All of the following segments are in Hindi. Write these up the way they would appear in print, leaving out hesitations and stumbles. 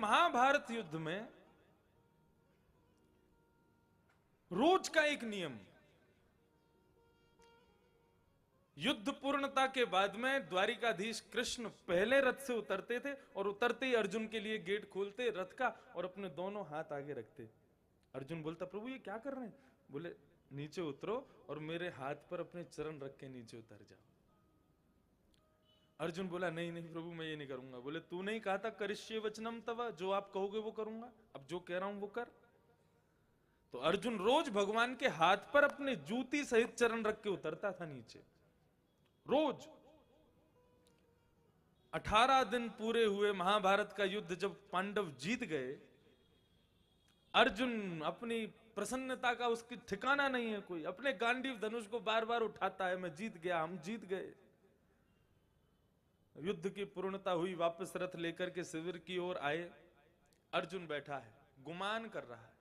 महाभारत युद्ध में रोज का एक नियम, युद्ध पूर्णता के बाद में द्वारिकाधीश कृष्ण पहले रथ से उतरते थे और उतरते ही अर्जुन के लिए गेट खोलते रथ का और अपने दोनों हाथ आगे रखते। अर्जुन बोलता, प्रभु ये क्या कर रहे हैं? बोले, नीचे उतरो और मेरे हाथ पर अपने चरण रख के नीचे उतर जाओ। अर्जुन बोला, नहीं नहीं प्रभु, मैं ये नहीं करूंगा। बोले, तू नहीं कहा था करिष्ये वचनम तव, जो आप कहोगे वो करूंगा, अब जो कह रहा हूं वो कर। तो अर्जुन रोज भगवान के हाथ पर अपने जूती सहित चरण रख के उतरता था नीचे, रोज। 18 दिन पूरे हुए महाभारत का युद्ध जब पांडव जीत गए, अर्जुन अपनी प्रसन्नता का उसकी ठिकाना नहीं है कोई, अपने गांडीव धनुष को बार बार उठाता है, मैं जीत गया, हम जीत गए। युद्ध की पूर्णता हुई, वापस रथ लेकर के शिविर की ओर आए। अर्जुन बैठा है, गुमान कर रहा है,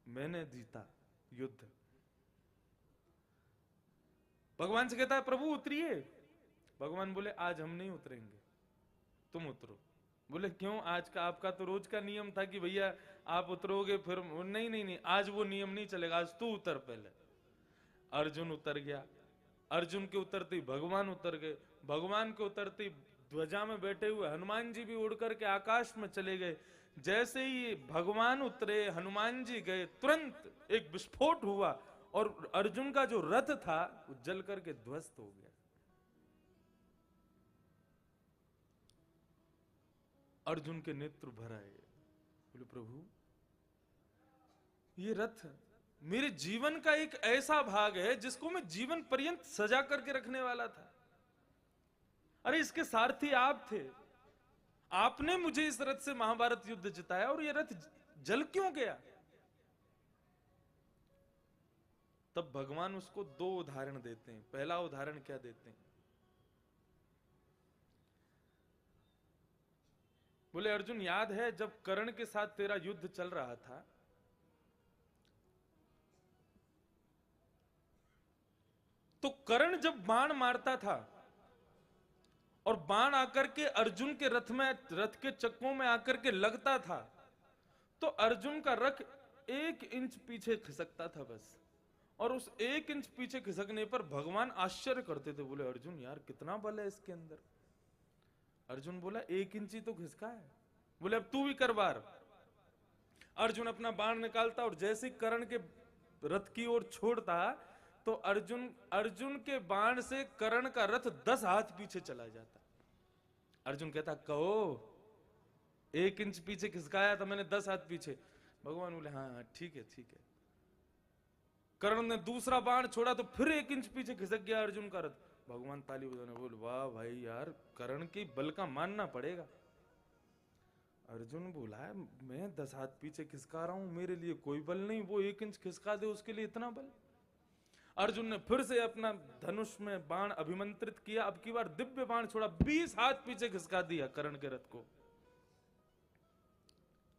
मैंने जीता युद्ध। भगवान से कहता है, प्रभु उतरिए। भगवान बोले, आज हम नहीं उतरेंगे, तुम उतरो। बोले, क्यों? आज का आपका तो रोज का नियम था कि भैया आप उतरोगे फिर। नहीं नहीं नहीं, आज वो नियम नहीं चलेगा, आज तू उतर पहले। अर्जुन उतर गया। अर्जुन के उतरते ही भगवान उतर गए। भगवान के उतरते ही ध्वजा में बैठे हुए हनुमान जी भी उड़ करके आकाश में चले गए। जैसे ही भगवान उतरे, हनुमान जी गए, तुरंत एक विस्फोट हुआ और अर्जुन का जो रथ था वो जल करके ध्वस्त हो गया। अर्जुन के नेत्र भर आए। बोले, प्रभु ये रथ मेरे जीवन का एक ऐसा भाग है जिसको मैं जीवन पर्यंत सजा करके रखने वाला था। अरे इसके सारथी आप थे, आपने मुझे इस रथ से महाभारत युद्ध जिताया और ये रथ जल क्यों गया? तब भगवान उसको 2 उदाहरण देते हैं। पहला उदाहरण क्या देते हैं? बोले, अर्जुन याद है जब कर्ण के साथ तेरा युद्ध चल रहा था, तो कर्ण जब बाण मारता था और बाण आकर के अर्जुन के रथ में, रथ के चक्कों में आकर के लगता था, तो अर्जुन का रथ 1 इंच पीछे खिसकता था बस। और उस 1 इंच पीछे खिसकने पर भगवान आश्चर्य करते थे। बोले, अर्जुन यार कितना बल है इसके अंदर। अर्जुन बोला, 1 इंच ही तो खिसका है। बोले, अब तू भी कर वार। अर्जुन अपना बाण निकालता और जैसे ही कर्ण के रथ की ओर छोड़ता तो अर्जुन के बाण से कर्ण का रथ 10 हाथ पीछे चला जाता। अर्जुन कहता, कहो 1 इंच पीछे खिसकाया था मैंने, 10 हाथ पीछे। भगवान बोले, हाँ ठीक है ठीक है। कर्ण ने दूसरा बाण छोड़ा तो फिर 1 इंच पीछे खिसक गया अर्जुन का रथ। भगवान ताली बजाने बोले, वाह भाई यार, कर्ण की बल का मानना पड़ेगा। अर्जुन बोला, मैं 10 हाथ पीछे खिसका रहा हूं, मेरे लिए कोई बल नहीं, वो 1 इंच खिसका दे उसके लिए इतना बल। अर्जुन ने फिर से अपना धनुष में बाण अभिमंत्रित किया। अब की बार दिव्य बाण छोड़ा, 20 हाथ पीछे खिसका दिया कर्ण के रथ को।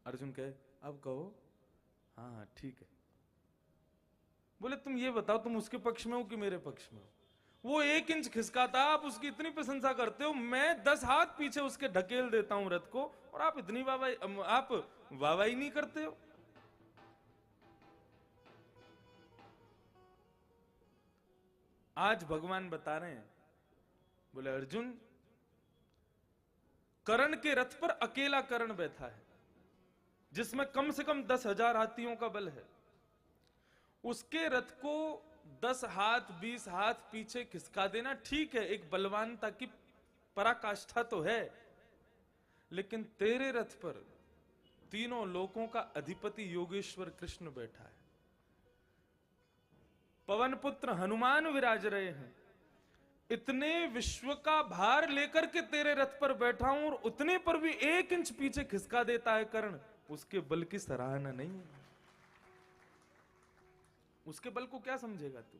अर्जुन कहे, अब कहो। हाँ ठीक है। बोले, तुम ये बताओ, तुम उसके पक्ष में हो कि मेरे पक्ष में हो? वो 1 इंच खिसकाता, आप उसकी इतनी प्रशंसा करते हो, मैं 10 हाथ पीछे उसके ढकेल देता हूं रथ को, और आप इतनी वाहवाही नहीं करते हो। आज भगवान बता रहे हैं, बोले, अर्जुन कर्ण के रथ पर अकेला कर्ण बैठा है जिसमें कम से कम 10,000 हाथियों का बल है। उसके रथ को 10 हाथ 20 हाथ पीछे खिसका देना ठीक है, एक बलवानता की पराकाष्ठा तो है, लेकिन तेरे रथ पर तीनों लोकों का अधिपति योगेश्वर कृष्ण बैठा है, पवन पुत्र हनुमान विराज रहे हैं। इतने विश्व का भार लेकर के तेरे रथ पर बैठा हूं और उतने पर भी 1 इंच पीछे खिसका देता है कर्ण, उसके बल की सराहना नहीं है। उसके बल को क्या समझेगा तू?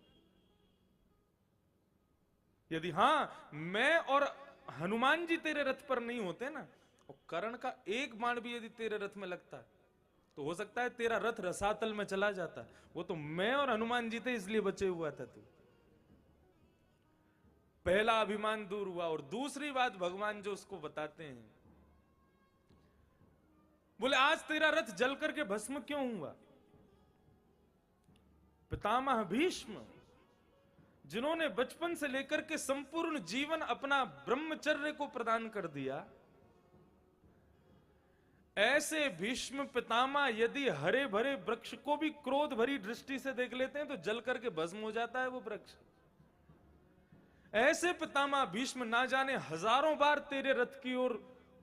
यदि हां मैं और हनुमान जी तेरे रथ पर नहीं होते ना, और कर्ण का एक बाण भी यदि तेरे रथ में लगता तो हो सकता है तेरा रथ रसातल में चला जाता। वो तो मैं और हनुमान जी थे इसलिए बचे हुआ था तू। पहला अभिमान दूर हुआ। और दूसरी बात भगवान जो उसको बताते हैं, बोले आज तेरा रथ जल करके भस्म क्यों हुआ? पितामह भीष्म, जिन्होंने बचपन से लेकर के संपूर्ण जीवन अपना ब्रह्मचर्य को प्रदान कर दिया, ऐसे भीष्म पितामह यदि हरे भरे वृक्ष को भी क्रोध भरी दृष्टि से देख लेते हैं तो जल करके भस्म हो जाता है वो वृक्ष। ऐसे पितामह भीष्म ना जाने हजारों बार तेरे रथ की ओर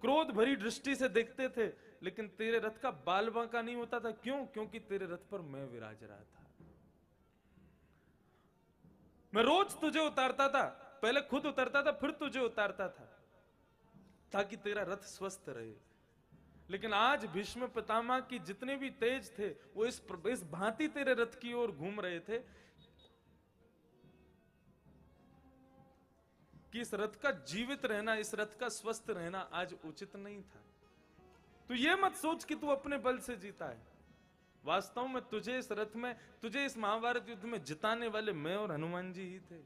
क्रोध भरी दृष्टि से देखते थे, लेकिन तेरे रथ का बाल बांका नहीं होता था। क्यों? क्योंकि तेरे रथ पर मैं विराज रहा था। मैं रोज तुझे उतारता था, पहले खुद उतरता था फिर तुझे उतारता था, ताकि तेरा रथ स्वस्थ रहे। लेकिन आज भीष्म पितामह की जितने भी तेज थे वो इस भांति तेरे रथ की ओर घूम रहे थे कि इस रथ का जीवित रहना, इस रथ का स्वस्थ रहना आज उचित नहीं था। तो ये मत सोच कि तू अपने बल से जीता है। वास्तव में तुझे इस रथ में, तुझे इस महाभारत युद्ध में जिताने वाले मैं और हनुमान जी ही थे।